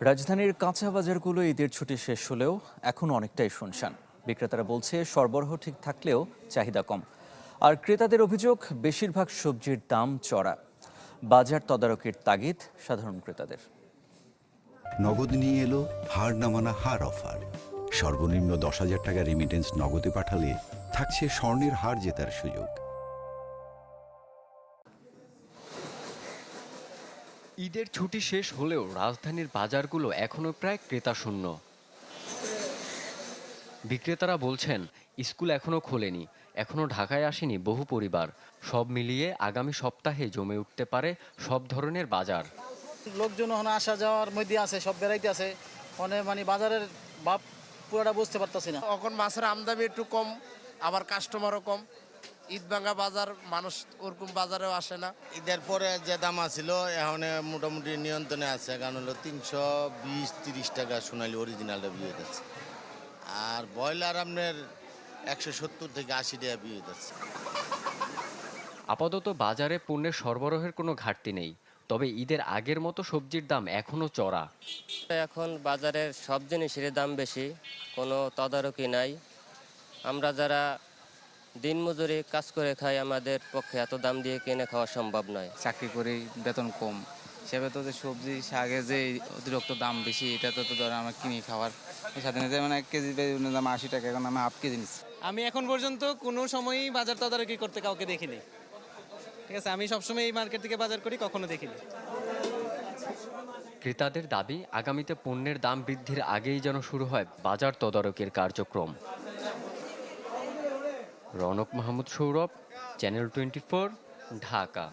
রাজধানীর কাঁচা বাজারগুলো ঈদের ছুটি শেষ হলেও এখন অনেকটাই শুনশান। বিক্রেতারা বলছে সরবরাহ ঠিক থাকলেও চাহিদা কম। আর ক্রেতাদের অভিযোগ বেশিরভাগ সবজির দাম চড়া। বাজার তদারকির তাগিদ সাধারণ ক্রেতাদের। নগদ নিয়ে এলো হার না মানা হার অফার। সর্বনিম্ন 10,000 টাকা রেমিটেন্স নগদে পাঠালে থাকছে স্বর্ণের হার জেতার সুযোগ। ঈদের ছুটি শেষ হলেও রাজধানীর বাজারগুলো এখনো প্রায় ক্রেতা শূন্য। বিক্রেতারা বলছেন স্কুল এখনো খোলেনি, এখনো ঢাকায় আসেনি বহু পরিবার। সব মিলিয়ে আগামী সপ্তাহে জমে উঠতে পারে সব ধরনের বাজার। লোকজন ওখানে আসা যাওয়ার মধ্যে আছে, সব বেড়াইতে আছে, মানে বাজারের ভাব পুরোটা বুঝতে পারতেছি না। এখন মাছের আমদানি একটু কম, আবার কাস্টমারও কম। ঈদ ভাঙা বাজার, মানুষ ওরকম বাজারেও আসে না। ঈদের পরে যে দাম আছিল এখন মোটামুটি নিয়ন্ত্রণে আছে, কারণ হলো 320-30 টাকা সোনালি অরিজিনালটা বিয়ে যাচ্ছে, আর ব্রয়লার আপনার 170 থেকে 80 টাকা বিয়ে যাচ্ছে। আপাতত বাজারে পণ্যের সরবরাহের কোনো ঘাটতি নেই, তবে ঈদের আগের মতো সবজির দাম এখনো চড়া। এখন বাজারের সব জিনিসের দাম বেশি, কোনো তদারকি নাই। আমরা যারা দিনমজুরি কাজ করে খাই, আমাদের পক্ষে এত দাম দিয়ে কিনে খাওয়া সম্ভব নয়। চাকরি করি, বেতন কম, সেভাবে তো যে সবজি শাকের যে অতিরিক্ত দাম বেশি, এটা তো ধর আমার কিনে খাওয়ার সাথে সাথে মানে 1 কেজি বেগুনের দাম 80 টাকা, এখন আমি হাফ কেজি নিচ্ছি। আমি এখন পর্যন্ত কোনো সময়ই বাজার তদারকি করতে কাউকে দেখিনি। ঠিক আছে, আমি সবসময় এই মার্কেট থেকে বাজার করি, কখনো দেখিনি। ক্রেতাদের দাবি আগামীতে পণ্যের দাম বৃদ্ধির আগেই যেন শুরু হয় বাজার তদারকির কার্যক্রম। রনক মাহমুদ সৌরভ, চ্যানেল 24, ঢাকা।